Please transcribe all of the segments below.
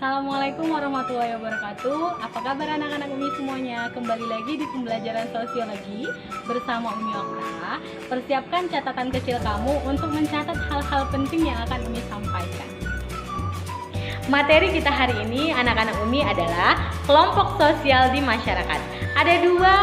Assalamualaikum warahmatullahi wabarakatuh. Apa kabar anak-anak Umi semuanya? Kembali lagi di pembelajaran sosiologi bersama Umi Okta. Persiapkan catatan kecil kamu untuk mencatat hal-hal penting yang akan Umi sampaikan. Materi kita hari ini anak-anak Umi adalah kelompok sosial di masyarakat. Ada dua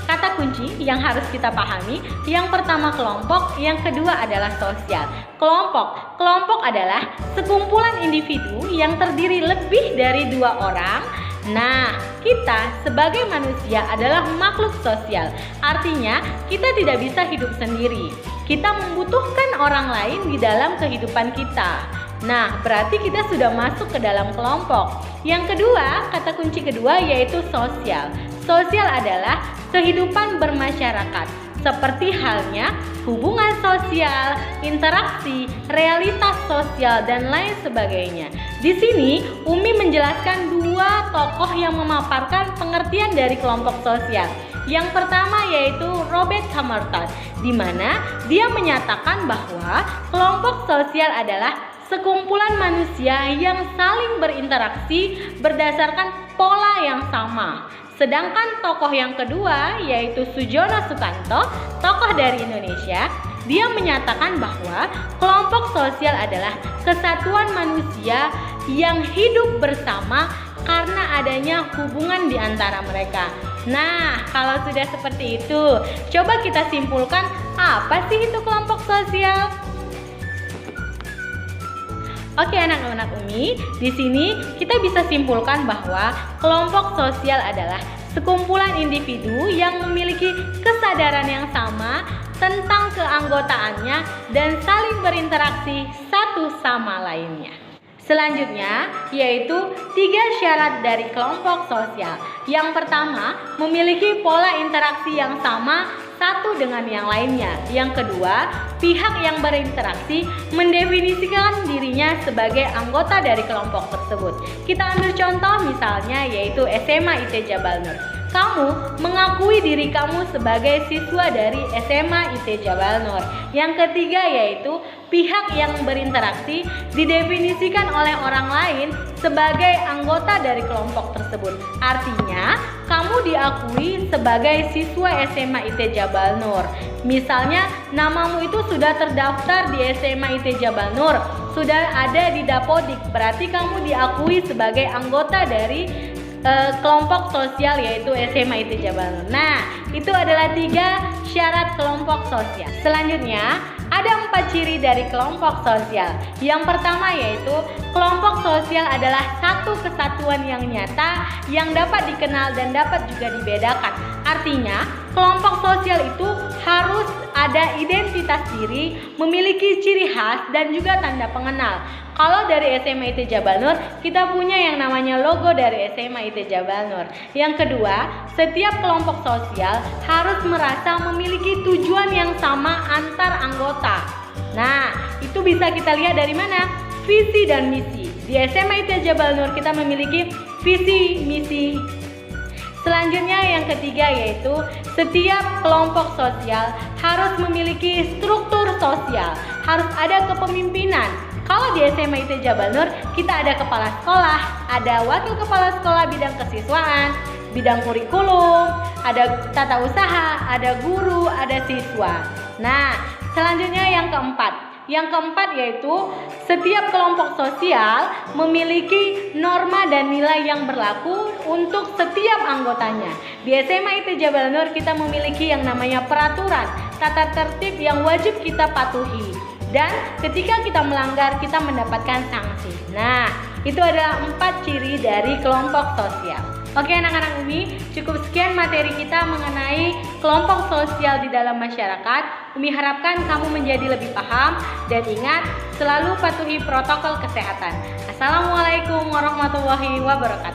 kata kunci yang harus kita pahami. Yang pertama kelompok, yang kedua adalah sosial. Kelompok adalah sekumpulan individu yang terdiri lebih dari dua orang. Nah, kita sebagai manusia adalah makhluk sosial. Artinya, kita tidak bisa hidup sendiri. Kita membutuhkan orang lain di dalam kehidupan kita. Nah, berarti kita sudah masuk ke dalam kelompok. Yang kedua, kata kunci kedua yaitu sosial. Sosial adalah kehidupan bermasyarakat, seperti halnya hubungan sosial, interaksi, realitas sosial, dan lain sebagainya. Di sini, Umi menjelaskan dua tokoh yang memaparkan pengertian dari kelompok sosial. Yang pertama yaitu Robert Hamerton, di mana dia menyatakan bahwa kelompok sosial adalah sekumpulan manusia yang saling berinteraksi berdasarkan pola yang sama. Sedangkan tokoh yang kedua yaitu Sujono Sukanto, tokoh dari Indonesia, dia menyatakan bahwa kelompok sosial adalah kesatuan manusia yang hidup bersama karena adanya hubungan di antara mereka. Nah, kalau sudah seperti itu, coba kita simpulkan apa sih itu kelompok sosial? Oke anak-anak Umi, di sini kita bisa simpulkan bahwa kelompok sosial adalah sekumpulan individu yang memiliki kesadaran yang sama tentang keanggotaannya dan saling berinteraksi satu sama lainnya. Selanjutnya yaitu 3 syarat dari kelompok sosial. Yang pertama, memiliki pola interaksi yang sama satu dengan yang lainnya. Yang kedua, pihak yang berinteraksi mendefinisikan dirinya sebagai anggota dari kelompok tersebut. Kita ambil contoh misalnya yaitu SMA IT Jabal Nur. Kamu mengakui diri kamu sebagai siswa dari SMA IT Jabal Nur. Yang ketiga yaitu pihak yang berinteraksi didefinisikan oleh orang lain sebagai anggota dari kelompok tersebut. Artinya, kamu diakui sebagai siswa SMA IT Jabal Nur. Misalnya, namamu itu sudah terdaftar di SMA IT Jabal Nur, sudah ada di Dapodik, berarti kamu diakui sebagai anggota dari kelompok sosial yaitu SMA IT Jabal Nur. Nah, itu adalah 3 syarat kelompok sosial. Selanjutnya, ada 4 ciri dari kelompok sosial. Yang pertama yaitu kelompok sosial adalah satu kesatuan yang nyata yang dapat dikenal dan dapat juga dibedakan. Artinya, kelompok sosial itu harus ada identitas diri, memiliki ciri khas dan juga tanda pengenal. Kalau dari SMA IT Jabal Nur, kita punya yang namanya logo dari SMA IT Jabal Nur. Yang kedua, setiap kelompok sosial harus merasa memiliki tujuan yang sama antar anggota. Nah, itu bisa kita lihat dari mana? Visi dan misi. Di SMA IT Jabal Nur kita memiliki visi, misi. Selanjutnya yang ketiga yaitu setiap kelompok sosial harus memiliki struktur sosial, harus ada kepemimpinan. Kalau di SMA IT Jabal Nur kita ada kepala sekolah, ada wakil kepala sekolah bidang kesiswaan, bidang kurikulum, ada tata usaha, ada guru, ada siswa. Nah, selanjutnya yang keempat. Yang keempat yaitu setiap kelompok sosial memiliki norma dan nilai yang berlaku untuk setiap anggotanya. Di SMA IT Jabal Nur kita memiliki yang namanya peraturan, tata tertib yang wajib kita patuhi. Dan ketika kita melanggar kita mendapatkan sanksi. Nah, itu adalah 4 ciri dari kelompok sosial. Oke anak-anak Umi, cukup sekian materi kita mengenai kelompok sosial di dalam masyarakat. Umi harapkan kamu menjadi lebih paham dan ingat selalu patuhi protokol kesehatan. Assalamualaikum warahmatullahi wabarakatuh.